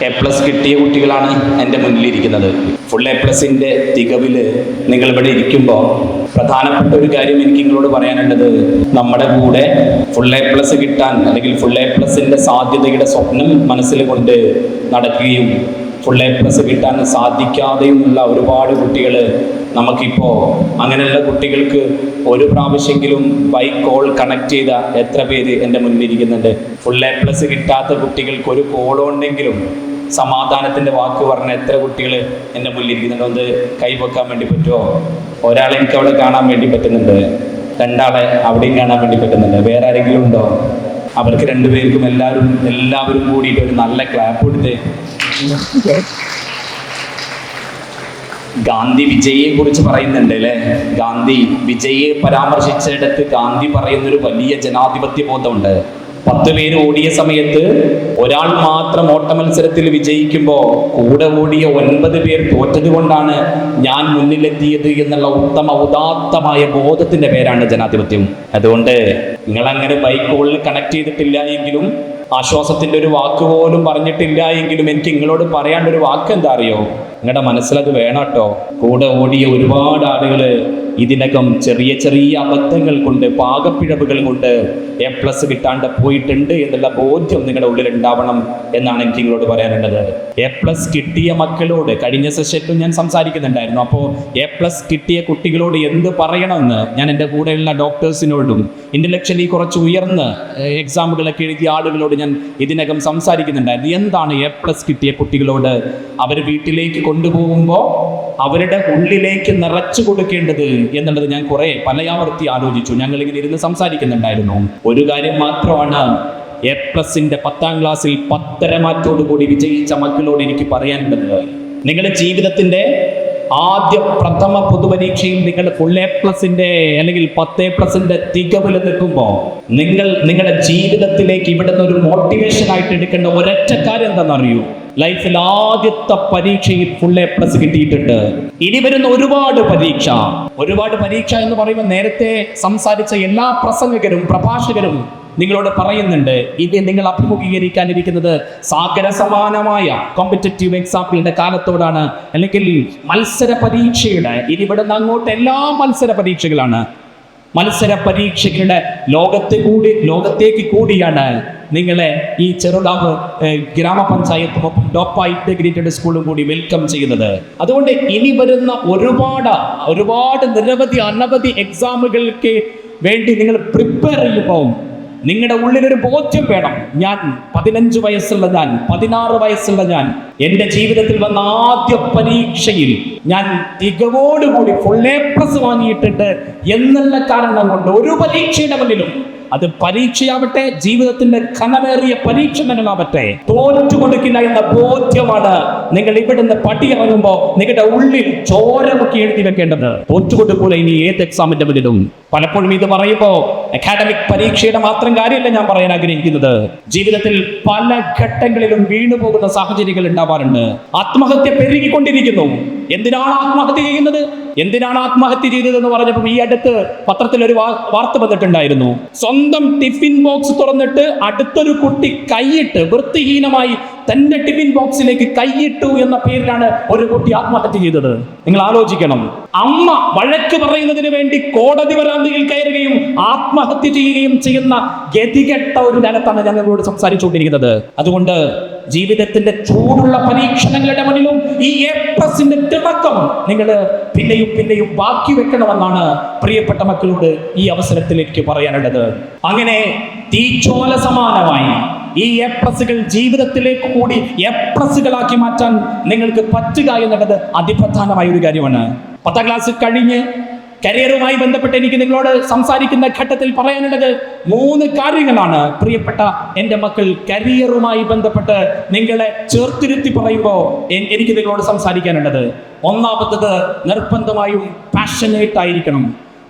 A+ കിട്ടിയ കുട്ടികളാണ് എൻ്റെ മുന്നിലിരിക്കുന്നത്. ഫുൾ A+ന്റെ തികവിൽ നിങ്ങളിവിടെ ഇരിക്കുമ്പോൾ പ്രധാനപ്പെട്ട ഒരു കാര്യം എനിക്ക് നിങ്ങളോട് പറയാനുള്ളത്, നമ്മുടെ കൂടെ ഫുൾ A+ കിട്ടാൻ അല്ലെങ്കിൽ ഫുൾ A+ന്റെ സാധ്യതയുടെ സ്വപ്നം മനസ്സിൽ കൊണ്ട് നടക്കുകയും ഫുൾ A+ കിട്ടാൻ സാധിക്കാതെയുമുള്ള ഒരുപാട് കുട്ടികൾ നമുക്കിപ്പോൾ, അങ്ങനെയുള്ള കുട്ടികൾക്ക് ഒരു പ്രാവശ്യമെങ്കിലും ബൈ കോൾ കണക്ട് ചെയ്ത എത്ര പേര് എൻ്റെ മുന്നിലിരിക്കുന്നുണ്ട്? ഫുൾ A+ കിട്ടാത്ത കുട്ടികൾക്ക് ഒരു കോൾ ഉണ്ടെങ്കിലും സമാധാനത്തിൻ്റെ വാക്ക് പറഞ്ഞ എത്ര കുട്ടികൾ എൻ്റെ മുന്നിലിരിക്കുന്നുണ്ടോ? ഒന്ന് കൈവെക്കാൻ വേണ്ടി പറ്റുമോ? ഒരാളെ എനിക്ക് അവിടെ കാണാൻ വേണ്ടി പറ്റുന്നുണ്ട്, രണ്ടാളെ അവിടെയും കാണാൻ വേണ്ടി പറ്റുന്നുണ്ട്. വേറെ ആരെങ്കിലും ഉണ്ടോ? അവർക്ക് രണ്ടുപേർക്കും എല്ലാവരും കൂടിയിട്ട് ഒരു നല്ല ക്ലാപ്പ് കൊടുത്ത്. ഗാന്ധി വിജയെ കുറിച്ച് പറയുന്നുണ്ട് അല്ലേ? ഗാന്ധി വിജയെ പരാമർശിച്ചിടത്ത് ഗാന്ധി പറയുന്നൊരു വലിയ ജനാധിപത്യ ബോധമുണ്ട്. 10 പേര് ഓടിയ സമയത്ത് ഒരാൾ മാത്രം ഓട്ട മത്സരത്തിൽ വിജയിക്കുമ്പോൾ കൂടെ ഓടിയ 9 പേർ തോറ്റത് കൊണ്ടാണ് ഞാൻ മുന്നിലെത്തിയത് എന്നുള്ള ഉദാത്തമായ ബോധത്തിന്റെ പേരാണ് ജനാധിപത്യം. അതുകൊണ്ട് നിങ്ങളങ്ങനെ ബൈക്കുകളിൽ കണക്ട് ചെയ്തിട്ടില്ല എങ്കിലും, ആശ്വാസത്തിന്റെ ഒരു വാക്ക് പോലും പറഞ്ഞിട്ടില്ല എങ്കിലും, എനിക്ക് നിങ്ങളോട് പറയാണ്ടൊരു വാക്ക് എന്താ അറിയോ? നിങ്ങളുടെ മനസ്സിലത് വേണം കേട്ടോ. കൂടെ ഓടിയ ഒരുപാട് ആളുകൾ ഇതിനകം ചെറിയ ചെറിയ അബദ്ധങ്ങൾ കൊണ്ട്, പാകപ്പിഴവുകൾ കൊണ്ട് A+ കിട്ടാണ്ട് പോയിട്ടുണ്ട് എന്നുള്ള ബോധ്യം നിങ്ങളുടെ ഉള്ളിൽ ഉണ്ടാവണം എന്നാണ് എനിക്ക് നിങ്ങളോട് പറയാനുള്ളത്. A+ കിട്ടിയ മക്കളോട് കഴിഞ്ഞ സെഷനിലും ഞാൻ സംസാരിക്കുന്നുണ്ടായിരുന്നു. അപ്പോൾ A+ കിട്ടിയ കുട്ടികളോട് എന്ത് പറയണമെന്ന് ഞാൻ എൻ്റെ കൂടെയുള്ള ഡോക്ടേഴ്സിനോടും ഇന്റലക്ച്വലി കുറച്ച് ഉയർന്ന് എക്സാമുകളൊക്കെ എഴുതിയ ആളുകളോട് ഞാൻ ഇതിനകം സംസാരിക്കുന്നുണ്ടായിരുന്നു. എന്താണ് A+ കിട്ടിയ കുട്ടികളോട് അവർ വീട്ടിലേക്ക് കൊണ്ടുപോകുമ്പോൾ അവരുടെ ഉള്ളിലേക്ക് നിറച്ചു കൊടുക്കേണ്ടത് എന്നുള്ളത് ഞാൻ കുറെ പലയാവർത്തി ആലോചിച്ചു. ഞങ്ങളിങ്ങനെ ഇരുന്ന് സംസാരിക്കുന്നുണ്ടായിരുന്നു. ഒരു കാര്യം മാത്രമാണ് A+ന്റെ 10ാം ക്ലാസ്സിൽ 10.5 മാർക്കോടുകൂടി വിജയിച്ച മക്കളോട് എനിക്ക് പറയാനുള്ളത്. നിങ്ങളുടെ ജീവിതത്തിന്റെ പ്രഥമ പൊതുപരീക്ഷയിൽ നിങ്ങൾ ഫുൾ A+ന്റെ അല്ലെങ്കിൽ 10A+ന്റെ തികവിൽ നിൽക്കുമ്പോൾ നിങ്ങളുടെ ജീവിതത്തിലേക്ക് ഇവിടുന്ന് ഒരു മോട്ടിവേഷൻ ആയിട്ട് എടുക്കേണ്ട ഒരൊറ്റ കാര്യം എന്താണെന്നറിയൂ? ലൈഫിൽ ആദ്യത്തെ പരീക്ഷയിൽ ഫുൾ A+ കിട്ടിയിട്ടുണ്ട്. ഇനി വരുന്ന ഒരുപാട് പരീക്ഷ എന്ന് പറയുമ്പോൾ നേരത്തെ സംസാരിച്ച എല്ലാ പ്രഭാഷകരും നിങ്ങളോട് പറയുന്നുണ്ട്, ഇത് നിങ്ങൾ അഭിമുഖീകരിക്കാനിരിക്കുന്നത് സാഗര സമാനമായ കോമ്പറ്റേറ്റീവ് എക്സാമ്പിളിന്റെ കാലത്തോടാണ്, അല്ലെങ്കിൽ മത്സര പരീക്ഷയുടെ ഇനി ഇവിടുന്ന് അങ്ങോട്ട് എല്ലാ മത്സര പരീക്ഷകളാണ്. മത്സര പരീക്ഷകളുടെ ലോകത്തേക്ക് കൂടിയാണ് നിങ്ങളെ ഈ ചെറുകാവ് ഗ്രാമപഞ്ചായത്തും ഒപ്പം ഡോപ്പ ഇന്റഗ്രേറ്റഡ് സ്കൂളും കൂടി വെൽക്കം ചെയ്യുന്നത്. അതുകൊണ്ട് ഇനി വരുന്ന ഒരുപാട് അനവധി എക്സാമുകൾക്ക് വേണ്ടി നിങ്ങൾ പ്രിപ്പയർ ചെയ്യുമ്പോൾ നിങ്ങളുടെ ഉള്ളിലൊരു ബോധ്യം വേണം. 15 വയസ്സുള്ള 16 വയസ്സുള്ള എൻ്റെ ജീവിതത്തിൽ വന്ന ആദ്യ പരീക്ഷയിൽ ഞാൻ തികവോടുകൂടി ഫുൾ A+ വാങ്ങിയിട്ടുണ്ട് എന്നുള്ള കാരണം കൊണ്ട് ഒരു പരീക്ഷയുടെ മുന്നിലും, അത് പരീക്ഷയാവട്ടെ, ജീവിതത്തിന്റെ ഘനമേറിയ പരീക്ഷണങ്ങളാവട്ടെ, തോറ്റു കൊടുക്കില്ല എന്ന ബോധ്യമാണ് നിങ്ങൾ ഇവിടുന്ന് പടിയിറങ്ങുമ്പോൾ നിങ്ങളുടെ ഉള്ളിൽ ചോരമുക്കി എഴുതി വെക്കേണ്ടത്. തോറ്റുകൊടുക്കൂല ഇനി ഏത് എക്സാമിന്റെ മുന്നിലും. പലപ്പോഴും ഇത് പറയുമ്പോൾ അക്കാഡമിക് പരീക്ഷയുടെ മാത്രം കാര്യമല്ല ഞാൻ പറയാൻ ആഗ്രഹിക്കുന്നത്. ജീവിതത്തിൽ പല ഘട്ടങ്ങളിലും വീണുപോകുന്ന സാഹചര്യങ്ങൾ ഉണ്ടാവാറുണ്ട്. ആത്മഹത്യ പെരുകിക്കൊണ്ടിരിക്കുന്നു. എന്തിനാണ് ആത്മഹത്യ ചെയ്തതെന്ന് പറഞ്ഞപ്പോൾ ഈ അടുത്ത് പത്രത്തിൽ ഒരു വാർത്ത വന്നിട്ടുണ്ടായിരുന്നു. സ്വന്തം ടിഫിൻ ബോക്സ് തുറന്നിട്ട് അടുത്തൊരു കുട്ടി കൈയിട്ട് വൃത്തിഹീനമായി തന്റെ ടിഫിൻ ബോക്സിലേക്ക് കൈയിട്ടു എന്ന പേരിലാണ് ഒരു കുട്ടി ആത്മഹത്യ ചെയ്തത്. നിങ്ങൾ ആലോചിക്കണം. അമ്മ വഴക്ക് പറയുന്നതിന് വേണ്ടി കോടതി വരാന്തയിൽ കയറുകയും ആത്മഹത്യ ചെയ്യുകയും ചെയ്യുന്ന ഗതികെട്ട ഒരു തലത്താണ് ഞങ്ങളോട് സംസാരിച്ചുകൊണ്ടിരിക്കുന്നത്. അതുകൊണ്ട് ജീവിതത്തിന്റെ ചൂടുള്ള പരീക്ഷണങ്ങളുടെ മുന്നിലും ഈ A+ന്റെ തിളക്കം നിങ്ങൾ പിന്നെയും ബാക്കി വെക്കണമെന്നാണ് പ്രിയപ്പെട്ട മക്കളോട് ഈ അവസരത്തിൽ എനിക്ക് പറയാനുള്ളത്. അങ്ങനെ തീച്ചോല സമാനമായി ഈ A+കൾ ജീവിതത്തിലേക്ക് കൂടി A+കളാക്കി മാറ്റാൻ നിങ്ങൾക്ക് പറ്റുക എന്നുള്ളത് അതിപ്രധാനമായ ഒരു കാര്യമാണ്. 10ാം ക്ലാസ് കഴിഞ്ഞ് കരിയറുമായി ബന്ധപ്പെട്ട് എനിക്ക് നിങ്ങളോട് സംസാരിക്കുന്ന ഘട്ടത്തിൽ പറയാനുള്ളത് 3 കാര്യങ്ങളാണ്. പ്രിയപ്പെട്ട എൻ്റെ മക്കൾ, കരിയറുമായി ബന്ധപ്പെട്ട് നിങ്ങളെ ചേർത്തിരുത്തി പറയുമ്പോൾ എനിക്ക് നിങ്ങളോട് സംസാരിക്കാനുള്ളത്, ഒന്നാമത്തത് നിർബന്ധമായും പാഷനേറ്റ് ആയിരിക്കണം.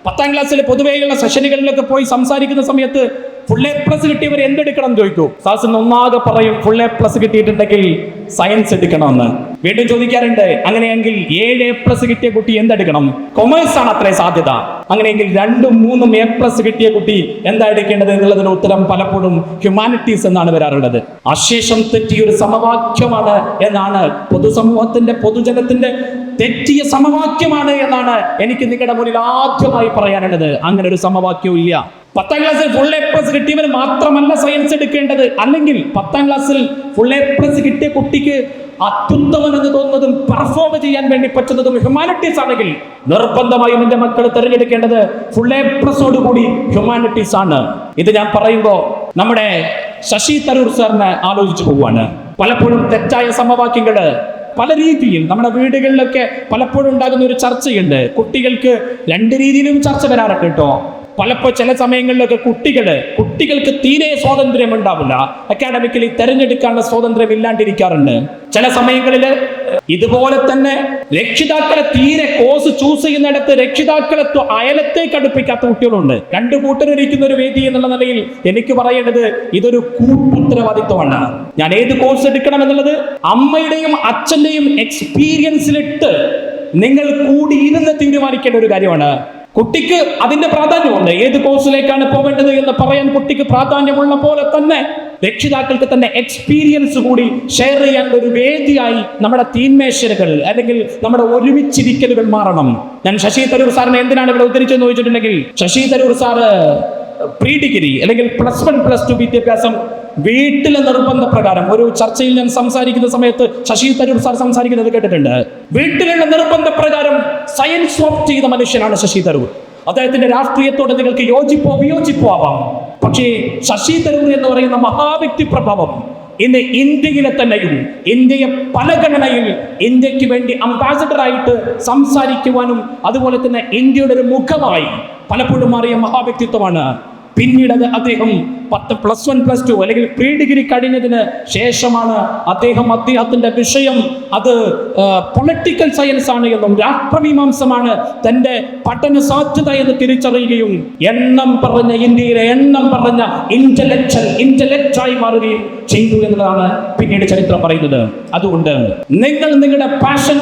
10ാം ക്ലാസ്സിലെ പൊതുവെയുള്ള സെഷനുകളിലൊക്കെ പോയി സംസാരിക്കുന്ന സമയത്ത് ഫുൾ A+ കിട്ടിയവർ എന്തെടുക്കണം എന്ന് ചോദിക്കൂ. സാസിന് ഒന്നാകെ പറയും, ഫുൾ A+ കിട്ടിയിട്ടുണ്ടെങ്കിൽ സയൻസ് എടുക്കണമെന്ന്. വീണ്ടും ചോദിക്കാറുണ്ട്, അങ്ങനെയെങ്കിൽ 7A+ കിട്ടിയ കുട്ടി എന്തെടുക്കണം? കൊമേഴ്സ് ആണ് അത്രേ സാധ്യത. അങ്ങനെയെങ്കിൽ 2ഉം 3ഉം A+ കിട്ടിയ കുട്ടി എന്താ എടുക്കേണ്ടത് എന്നുള്ളതിന് ഉത്തരം പലപ്പോഴും ഹ്യൂമാനിറ്റീസ് എന്നാണ് വരാറുള്ളത്. അശേഷം തെറ്റിയൊരു സമവാക്യമാണ് എന്നാണ് പൊതുജനത്തിന്റെ തെറ്റിയ സമവാക്യമാണ് എന്നാണ് എനിക്ക് നിങ്ങളുടെ മുന്നിൽ ആദ്യമായി പറയാനുള്ളത്. അങ്ങനെ ഒരു സമവാക്യവും ഇല്ല. 10ാം ക്ലാസ്സിൽ ഫുൾ A+ കിട്ടിയവർ മാത്രമല്ല സയൻസ് എടുക്കേണ്ടത്. അല്ലെങ്കിൽ 10ാം ക്ലാസ്സിൽ ഫുൾ A+ കിട്ടിയ കുട്ടിക്ക് അത്യുത്തമൻ എന്ന് തോന്നുന്നതും പെർഫോം ചെയ്യാൻ വേണ്ടി പറ്റുന്നതും ഹ്യൂമാനിറ്റീസ് ആണെങ്കിൽ നിർബന്ധമായും എന്റെ മക്കൾ തിരഞ്ഞെടുക്കേണ്ടത് ഫുൾ A+ കൂടി ഹ്യൂമാനിറ്റീസ് ആണ്. ഇത് ഞാൻ പറയുമ്പോൾ നമ്മുടെ ശശി തരൂർ സാറിനെ ആലോചിച്ചു പോവാണ്. പലപ്പോഴും തെറ്റായ സമവാക്യങ്ങള് പല രീതിയിൽ നമ്മുടെ വീടുകളിലൊക്കെ പലപ്പോഴും ഉണ്ടാകുന്ന ഒരു ചർച്ചയുണ്ട്. കുട്ടികൾക്ക് 2 രീതിയിലും ചർച്ച വരാറുണ്ട് കേട്ടോ. പലപ്പോൾ ചില സമയങ്ങളിലൊക്കെ കുട്ടികൾക്ക് തീരെ സ്വാതന്ത്ര്യം ഉണ്ടാവില്ല. അക്കാഡമിക്കലി തെരഞ്ഞെടുക്കാനുള്ള സ്വാതന്ത്ര്യം ഇല്ലാണ്ടിരിക്കാറുണ്ട്. ചില സമയങ്ങളിൽ ഇതുപോലെ തന്നെ രക്ഷിതാക്കളെ തീരെ കോഴ്സ് ചൂസ് ചെയ്യുന്നിടത്ത് രക്ഷിതാക്കളെ അയലത്തേക്ക് അടുപ്പിക്കാത്ത കുട്ടികളുണ്ട്. 2 കൂട്ടരിരിക്കുന്ന ഒരു വേദി എന്നുള്ള നിലയിൽ എനിക്ക് പറയേണ്ടത് ഇതൊരു കൂട്ടുത്തരവാദിത്വമാണ്. ഞാൻ ഏത് കോഴ്സ് എടുക്കണം എന്നുള്ളത് അമ്മയുടെയും അച്ഛന്റെയും എക്സ്പീരിയൻസിലിട്ട് നിങ്ങൾ കൂടിയിരുന്ന് തീരുമാനിക്കേണ്ട ഒരു കാര്യമാണ്. കുട്ടിക്ക് അതിന്റെ പ്രാധാന്യമുണ്ട്. ഏത് കോഴ്സിലേക്കാണ് പോവേണ്ടത് എന്ന് പറയാൻ കുട്ടിക്ക് പ്രാധാന്യമുള്ള പോലെ തന്നെ രക്ഷിതാക്കൾക്ക് തന്നെ എക്സ്പീരിയൻസ് കൂടി ഷെയർ ചെയ്യാൻ ഒരു വേദിയായി നമ്മുടെ തീന്മേശകൾ അല്ലെങ്കിൽ നമ്മുടെ ഒരുമിച്ചിരിക്കലുകൾ മാറണം. ഞാൻ ശശി തരൂർ സാറിനെ എന്തിനാണ് ഇവിടെ ഉദ്ധരിച്ചെന്ന് ചോദിച്ചിട്ടുണ്ടെങ്കിൽ, Shashi Tharoor sir pre degree അല്ലെങ്കിൽ +1 +2 വിദ്യാഭ്യാസം വീട്ടിലെ നിർബന്ധപ്രകാരം ഒരു ചർച്ചയിൽ ഞാൻ സംസാരിക്കുന്ന സമയത്ത് ശശി തരൂർ സാർ സംസാരിക്കുന്നത് കേട്ടിട്ടുണ്ട്. വീട്ടിലുള്ള നിർബന്ധപ്രകാരം സയൻസ് ഓപ്റ്റ് ചെയ്ത മനുഷ്യനാണ് ശശി തരൂർ. അദ്ദേഹത്തിന്റെ രാഷ്ട്രീയത്തോട് നിങ്ങൾക്ക് യോജിപ്പോ വിയോജിപ്പോ ആവാം. പക്ഷേ ശശി തരൂർ എന്ന് പറയുന്ന മഹാവ്യക്തി പ്രഭാവം ഇന്ന് ഇന്ത്യയിലെ തന്നെയും ഇന്ത്യയെ പല ഗണനയിൽ ഇന്ത്യക്ക് വേണ്ടി അംബാസഡറായിട്ട് സംസാരിക്കുവാനും അതുപോലെ തന്നെ ഇന്ത്യയുടെ ഒരു മുഖമായി പലപ്പോഴും മാറിയ മഹാവ്യക്തിത്വമാണ്. പിന്നീട് അദ്ദേഹം +1 +2 അല്ലെങ്കിൽ പ്രീ ഡിഗ്രി കഴിഞ്ഞതിന് ശേഷമാണ് അദ്ദേഹത്തിന്റെ വിഷയം അത് പൊളിറ്റിക്കൽ സയൻസ് ആണ് എന്നും രാഷ്ട്രമീമാംസമാണ് തന്റെ പഠന സാധ്യത എന്ന് തിരിച്ചറിയുകയും ഇന്ത്യയിലെ എണ്ണം പറഞ്ഞ ഇന്റലക്ച്വലായി മാറുകയും ചെയ്തു എന്നുള്ളതാണ് പിന്നീട് ചരിത്രം പറയുന്നത്. അതുകൊണ്ട് നിങ്ങളുടെ പാഷൻ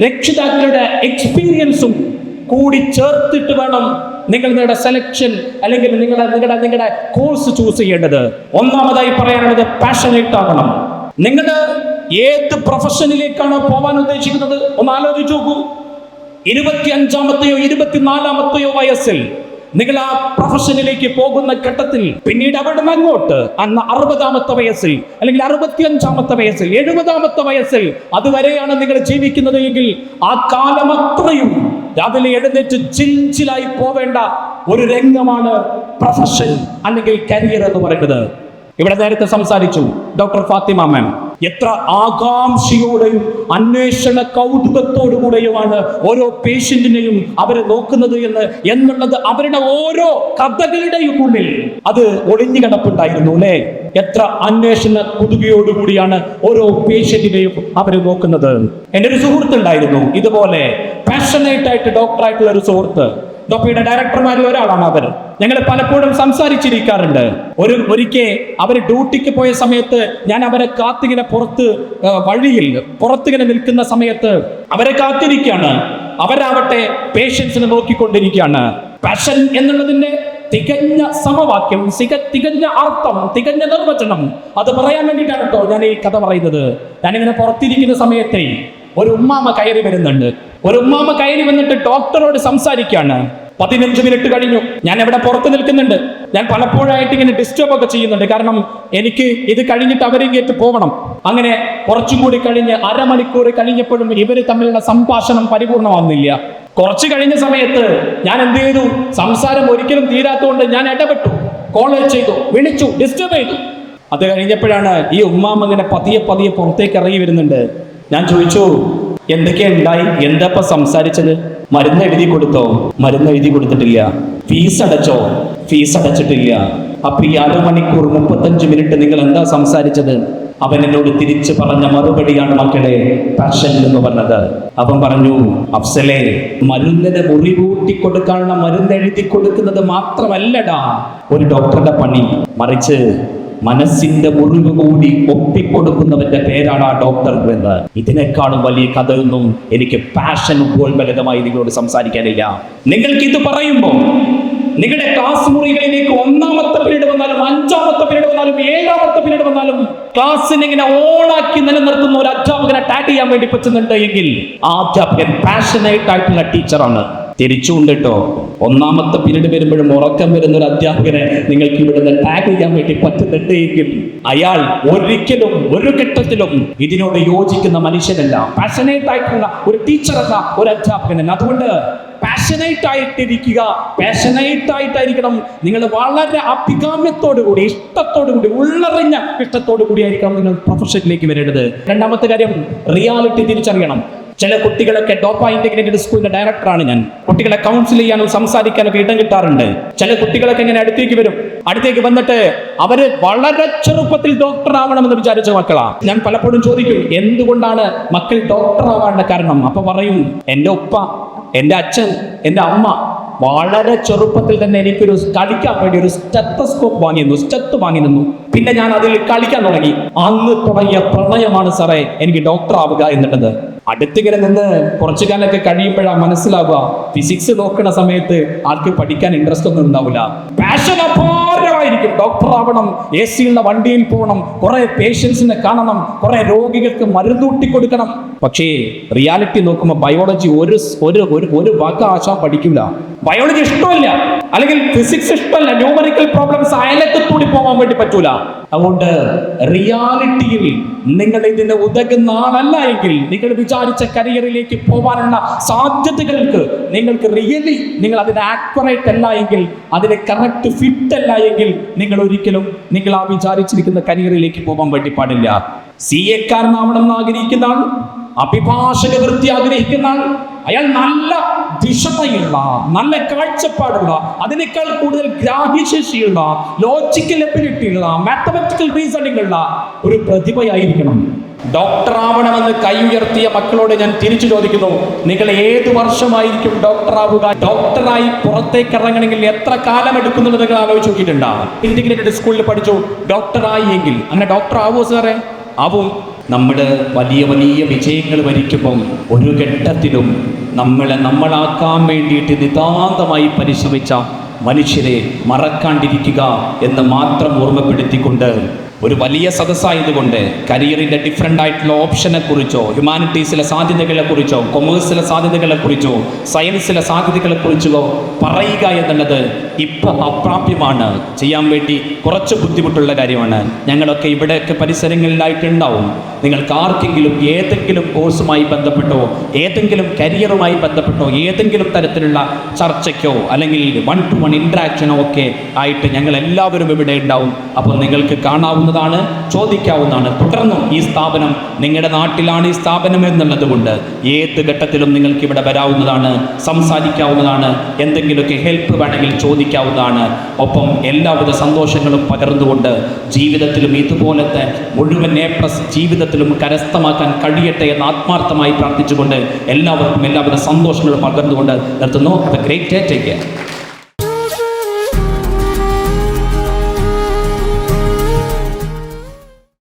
രക്ഷിതാക്കളുടെ എക്സ്പീരിയൻസും കൂടി ചേർത്തിട്ട് വേണം നിങ്ങളുടെ സെലക്ഷൻ അല്ലെങ്കിൽ നിങ്ങളുടെ കോഴ്സ് ചൂസ് ചെയ്യേണ്ടത്. ഒന്നാമതായി പറയാനുള്ളത് പാഷനേറ്റ് ആകണം. നിങ്ങൾ ഏത് പ്രൊഫഷനിലേക്കാണോ പോകാൻ ഉദ്ദേശിക്കുന്നത് ഒന്ന് ആലോചിച്ച് നോക്കൂ. 25-ാമത്തെയോ 24-ാമത്തെയോ വയസ്സിൽ നിങ്ങൾ ആ പ്രൊഫഷനിലേക്ക് പോകുന്ന ഘട്ടത്തിൽ പിന്നീട് അവിടെ നിന്ന് അങ്ങോട്ട് 60-ാമത്തെ വയസ്സിൽ അല്ലെങ്കിൽ 65-ാമത്തെ വയസ്സിൽ 70-ാമത്തെ വയസ്സിൽ അതുവരെയാണ് നിങ്ങൾ ജീവിക്കുന്നത് എങ്കിൽ ആ കാലം അത്രയും രാവിലെ എഴുന്നേറ്റ് ചിൽച്ചിലായി പോവേണ്ട ഒരു രംഗമാണ് പ്രൊഫഷൻ അല്ലെങ്കിൽ കരിയർ എന്ന് പറയുന്നത്. ഇവിടെ നേരത്തെ സംസാരിച്ചു ഡോക്ടർ ഫാത്തിമ മാം. എത്ര ആകാംക്ഷയോടെയും അന്വേഷണ കൗതുകത്തോടുകൂടെയുമാണ് ഓരോ പേഷ്യന്റിനെയും അവരെ നോക്കുന്നത് എന്നുള്ളത് അവരുടെ ഓരോ കഥകളുടെയും ഉള്ളിൽ അത് ഒളിഞ്ഞു കിടപ്പുണ്ടായിരുന്നു അല്ലേ? എത്ര അന്വേഷണ കുതുകയോടുകൂടിയാണ് ഓരോ പേഷ്യന്റിനെയും അവരെ നോക്കുന്നത്. എൻ്റെ ഒരു സുഹൃത്തുണ്ടായിരുന്നു ഇതുപോലെ പാഷനേറ്റ് ആയിട്ട് ഡോക്ടറായിട്ടുള്ള ഒരു സുഹൃത്ത്. ഡോക്ടറുടെ ഡയറക്ടർമാരിൽ ഒരാളാണ് അവർ. ഞങ്ങൾ പലപ്പോഴും സംസാരിച്ചിരിക്കാറുണ്ട്. ഒരിക്കൽ അവർ ഡ്യൂട്ടിക്ക് പോയ സമയത്ത് ഞാൻ അവരെ കാത്തിങ്ങനെ വഴിയിൽ പുറത്തിങ്ങനെ നിൽക്കുന്ന സമയത്ത് അവരെ കാത്തിരിക്കുകയാണ്. അവരാവട്ടെ പേഷ്യൻസിനെ നോക്കിക്കൊണ്ടിരിക്കുകയാണ്. പാഷൻ എന്നുള്ളതിന്റെ തികഞ്ഞ സമവാക്യം, തികഞ്ഞ അർത്ഥം, തികഞ്ഞ നിർവചനം അത് പറയാൻ വേണ്ടിയിട്ടാണ് കേട്ടോ ഞാൻ ഈ കഥ പറയുന്നത്. ഞാനിങ്ങനെ പുറത്തിരിക്കുന്ന സമയത്തെ ഒരു ഉമ്മാമ കയറി വരുന്നുണ്ട്. ഒരു ഉമ്മാമ കയറി വന്നിട്ട് ഡോക്ടറോട് സംസാരിക്കുകയാണ്. 15 മിനിറ്റ് കഴിഞ്ഞു. ഞാൻ ഇവിടെ പുറത്ത് നിൽക്കുന്നുണ്ട്. ഞാൻ പലപ്പോഴായിട്ട് ഇങ്ങനെ ഡിസ്റ്റർബ് ഒക്കെ ചെയ്യുന്നുണ്ട്. കാരണം എനിക്ക് ഇത് കഴിഞ്ഞിട്ട് അവരെ കയറ്റി പോകണം. അങ്ങനെ കുറച്ചും കൂടി കഴിഞ്ഞ് അരമണിക്കൂർ കഴിഞ്ഞപ്പോഴും ഇവർ തമ്മിലുള്ള സംഭാഷണം പരിപൂർണമാവുന്നില്ല. കുറച്ച് കഴിഞ്ഞ സമയത്ത് ഞാൻ എന്ത് ചെയ്തു? സംസാരം ഒരിക്കലും തീരാത്തതുകൊണ്ട് ഞാൻ ഇടപെട്ടു, കോൾ ചെയ്തു, വിളിച്ചു, ഡിസ്റ്റർബ് ചെയ്തു. അത് കഴിഞ്ഞപ്പോഴാണ് ഈ ഉമ്മാമ ഇങ്ങനെ പതിയെ പുറത്തേക്ക് ഇറങ്ങി വരുന്നുണ്ട്. ഞാൻ ചോദിച്ചു, എന്തൊക്കെയുണ്ടായി? എന്താ സംസാരിച്ചത്? മരുന്ന് എഴുതി കൊടുത്തോ? മരുന്ന് എഴുതി കൊടുത്തിട്ടില്ല. ഫീസ് അടച്ചോ? ഫീസ് അടച്ചിട്ടില്ല. അപ്പൊ ഈ 1 മണിക്കൂർ 35 മിനിറ്റ് നിങ്ങൾ എന്താ സംസാരിച്ചത്? അവൻ എന്നോട് തിരിച്ചു പറഞ്ഞ മറുപടിയാണ് മക്കളെ പാഷൻ എന്ന് പറഞ്ഞത്. അവൻ പറഞ്ഞു, അഫ്സലെ, മരുന്നിന് മുറിവൂട്ടി കൊടുക്കാനുള്ള മരുന്ന് എഴുതി കൊടുക്കുന്നത് മാത്രമല്ലടാ ഒരു ഡോക്ടറുടെ പണി, മറിച്ച് മനസ്സിന്റെ മുറിവ് കൂടി ഒപ്പിക്കൊടുക്കുന്നവന്റെ പേരാണ് ആ ഡോക്ടർ എന്ന്. ഇതിനേക്കാളും വലിയ കഥയൊന്നും എനിക്ക് പാഷൻ ഉപോത്ബലകമായി നിങ്ങളോട് സംസാരിക്കാനില്ല. നിങ്ങൾക്ക് ഇത് പറയുമ്പോൾ നിങ്ങളുടെ ക്ലാസ് മുറികളിലേക്ക് 1ാമത്തെ പീരീഡ് വന്നാലും 5ാമത്തെ പീരീഡ് വന്നാലും 7ാമത്തെ പീരീഡ് വന്നാലും ക്ലാസ്സിനെ ഇങ്ങനെ ഓണാക്കി നിലനിർത്തുന്ന ഒരു അധ്യാപകനെ ടാഗ് ചെയ്യാൻ വേണ്ടി പറ്റുന്നുണ്ട് എങ്കിൽ ആ അധ്യാപകൻ പാഷനേറ്റ് ആയിട്ടുള്ള ടീച്ചറാണ്. തിരിച്ചുകൊണ്ട് കേട്ടോ, 1ാമത്തെ പീരീഡ് വരുമ്പോഴും ഉറക്കം വരുന്ന ഒരു അധ്യാപകനെ നിങ്ങൾക്ക് ഇവിടുന്ന് ടാഗ് ചെയ്യാൻ വേണ്ടി പറ്റുന്നുണ്ട് എങ്കിൽ അയാൾ ഒരിക്കലും ഒരു ഘട്ടത്തിലും ഇതിനോട് യോജിക്കുന്ന മനുഷ്യനല്ല, പാഷനേറ്റ് ആയിട്ടുള്ള ഒരു ടീച്ചർ എന്ന ഒരു അധ്യാപകനല്ല. അതുകൊണ്ട് പാഷനേറ്റ് ആയിട്ടിരിക്കുക, പാഷനേറ്റ് ആയിട്ടായിരിക്കണം നിങ്ങൾ. വളരെ അഭികാമ്യത്തോടു കൂടി, ഇഷ്ടത്തോടു കൂടി, ഉള്ളറിഞ്ഞ ഇഷ്ടത്തോടു കൂടി ആയിരിക്കണം നിങ്ങൾ പ്രൊഫഷനിലേക്ക് വരേണ്ടത്. 2ാമത്തെ കാര്യം, റിയാലിറ്റി തിരിച്ചറിയണം. ചില കുട്ടികളൊക്കെ ഡോപ്പ ഇന്റഗ്രേറ്റഡ് സ്കൂളിന്റെ ഡയറക്ടറാണ് ഞാൻ. കുട്ടികളെ കൗൺസിൽ ചെയ്യാനും സംസാരിക്കാനൊക്കെ ഇടം കിട്ടാറുണ്ട്. ചില കുട്ടികളൊക്കെ ഇങ്ങനെ അടുത്തേക്ക് വന്നിട്ട് അവര് വളരെ ചെറുപ്പത്തിൽ ഡോക്ടർ ആവണമെന്ന് വിചാരിച്ച മക്കളാ. ഞാൻ പലപ്പോഴും ചോദിക്കും, എന്തുകൊണ്ടാണ് മക്കൾ ഡോക്ടർ ആവാനുള്ള കാരണം? അപ്പൊ പറയും, എൻ്റെ ഉപ്പ, എൻ്റെ അച്ഛൻ, എൻ്റെ അമ്മ വളരെ ചെറുപ്പത്തിൽ തന്നെ എനിക്കൊരു കളിക്കാൻ വേണ്ടി ഒരു സ്റ്റെത്തസ്കോപ്പ് വാങ്ങി തന്നു. പിന്നെ ഞാൻ അതിൽ കളിക്കാൻ തുടങ്ങി. അന്ന് തുടങ്ങിയ പ്രണയമാണ് സാറേ എനിക്ക് ഡോക്ടർ ആവുക എന്നുള്ളത്. അടുത്തിങ്ങനെ നിന്ന് കുറച്ചു കാലമൊക്കെ കഴിയുമ്പോഴാണ് മനസ്സിലാവുക, ഫിസിക്സ് നോക്കുന്ന സമയത്ത് ആൾക്ക് പഠിക്കാൻ ഇൻട്രസ്റ്റ് ഒന്നും ഉണ്ടാവില്ല. പാഷൻ അപാരമായിരിക്കും. ഡോക്ടർ ആവണം, AC ഉള്ള വണ്ടിയിൽ പോകണം, കുറെ പേഷ്യൻസിനെ കാണണം, കുറെ രോഗികൾക്ക് മരുന്നൂട്ടി കൊടുക്കണം. പക്ഷേ റിയാലിറ്റി നോക്കുമ്പോൾ ബയോളജി ഒരു വാക്ക് ആശാൻ പഠിക്കില്ല. ബയോളജി ഇഷ്ടമല്ല, അല്ലെങ്കിൽ ഫിസിക്സ് ഇഷ്ടമല്ല, ന്യൂമറിക്കൽ പ്രോബ്ലംസ് അയലത്തൂടി പോകാൻ വേണ്ടി പറ്റൂല. അതുകൊണ്ട് റിയാലിറ്റിയിൽ നിങ്ങൾ ഇതിന് ഉതകുന്ന ആളല്ല എങ്കിൽ, നിങ്ങൾ വിചാരിച്ച കരിയറിലേക്ക് പോകാനുള്ള സാധ്യതകൾക്ക് നിങ്ങൾക്ക് റിയലി നിങ്ങൾ അതിന് ആക്യുറേറ്റ് അല്ല എങ്കിൽ, അതിന് കറക്റ്റ് ഫിറ്റ് അല്ല എങ്കിൽ, നിങ്ങൾ ഒരിക്കലും നിങ്ങൾ ആ വിചാരിച്ചിരിക്കുന്ന കരിയറിലേക്ക് പോകാൻ വേണ്ടി പാടില്ല. CA കാരനാവണം എന്ന് ആഗ്രഹിക്കുന്ന ആൾ, അഭിഭാഷക വൃത്തി ആഗ്രഹിക്കുന്ന ആൾ, അയാൾ നല്ല ദിശയുള്ള, നല്ല കാഴ്ചപ്പാടുള്ള, അതിനേക്കാൾ കൂടുതൽ ഗ്രാഹ്യശേഷിയുള്ള, ലോജിക്കൽ എബിലിറ്റി ഉള്ള, മാത്തമാറ്റിക്കൽ റീസണിംഗ് ഉള്ള ഒരു പ്രതിഭയായിരിക്കണം. ഡോക്ടർ ആവണമെന്ന് കൈ ഉയർത്തിയ മക്കളോട് ഞാൻ തിരിച്ചു ചോദിക്കുന്നു, നിങ്ങൾ ഏത് വർഷമായിരിക്കും ഡോക്ടർ ആവുക? ഡോക്ടറായി പുറത്തേക്ക് ഇറങ്ങണമെങ്കിൽ എത്ര കാലം എടുക്കുന്നത് നിങ്ങൾ ആലോചിച്ച് നോക്കിയിട്ടുണ്ടോ? ഇന്റഗ്രേറ്റഡ് സ്കൂളിൽ പഠിച്ചു, ഡോക്ടറായി എങ്കിൽ അങ്ങനെ ഡോക്ടർ ആവുമോ സാറേ? ആവും. നമ്മൾ വലിയ വലിയ വിജയങ്ങൾ വരിക്കുമ്പം ഒരു ഘട്ടത്തിലും നമ്മളാക്കാൻ വേണ്ടിയിട്ട് നിതാന്തമായി പരിശ്രമിച്ച മനുഷ്യരെ മറക്കാണ്ടിരിക്കുക എന്ന് മാത്രം ഓർമ്മപ്പെടുത്തിക്കൊണ്ട്, ഒരു വലിയ സദസ്സായതുകൊണ്ട് കരിയറിൻ്റെ ഡിഫറെൻ്റ് ആയിട്ടുള്ള ഓപ്ഷനെ കുറിച്ചോ, ഹ്യൂമാനിറ്റീസിലെ സാധ്യതകളെ കുറിച്ചോ, കൊമേഴ്സിലെ സാധ്യതകളെ കുറിച്ചോ, സയൻസിലെ സാധ്യതകളെ കുറിച്ചോ പറയുക എന്നുള്ളത് ഇപ്പോൾ അപ്രാപ്യമാണ്. ചെയ്യാൻ വേണ്ടി കുറച്ച് ബുദ്ധിമുട്ടുള്ള കാര്യമാണ്. ഞങ്ങളൊക്കെ ഇവിടെയൊക്കെ പരിസരങ്ങളിലായിട്ടുണ്ടാവും. നിങ്ങൾക്ക് ആർക്കെങ്കിലും ഏതെങ്കിലും കോഴ്സുമായി ബന്ധപ്പെട്ടോ, ഏതെങ്കിലും കരിയറുമായി ബന്ധപ്പെട്ടോ, ഏതെങ്കിലും തരത്തിലുള്ള ചർച്ചയ്ക്കോ അല്ലെങ്കിൽ 1-to-1 ഇൻട്രാക്ഷനോ ഒക്കെ ആയിട്ട് ഞങ്ങൾ എല്ലാവരും ഇവിടെ ഉണ്ടാവും. അപ്പോൾ നിങ്ങൾക്ക് കാണാവുന്നതാണ്, ചോദിക്കാവുന്നതാണ്. തുടർന്നും ഈ സ്ഥാപനം നിങ്ങളുടെ നാട്ടിലാണ് ഈ സ്ഥാപനം എന്നുള്ളത് കൊണ്ട് ഏത് ഘട്ടത്തിലും നിങ്ങൾക്ക് ഇവിടെ വരാവുന്നതാണ്, സംസാരിക്കാവുന്നതാണ്, എന്തെങ്കിലുമൊക്കെ ഹെൽപ്പ് വേണമെങ്കിൽ ചോദിക്കാവുന്നതാണ്. ഒപ്പം എല്ലാവിധ സന്തോഷങ്ങളും പകർന്നുകൊണ്ട് ജീവിതത്തിലും ഇതുപോലത്തെ മുഴുവൻ A+ ജീവിതത്തിലും കരസ്ഥമാക്കാൻ കഴിയട്ടെ എന്ന് ആത്മാർത്ഥമായി പ്രാർത്ഥിച്ചുകൊണ്ട് എല്ലാവർക്കും എല്ലാവിധ സന്തോഷങ്ങളും പകർന്നുകൊണ്ട് നിർത്തുന്നു. Great take care.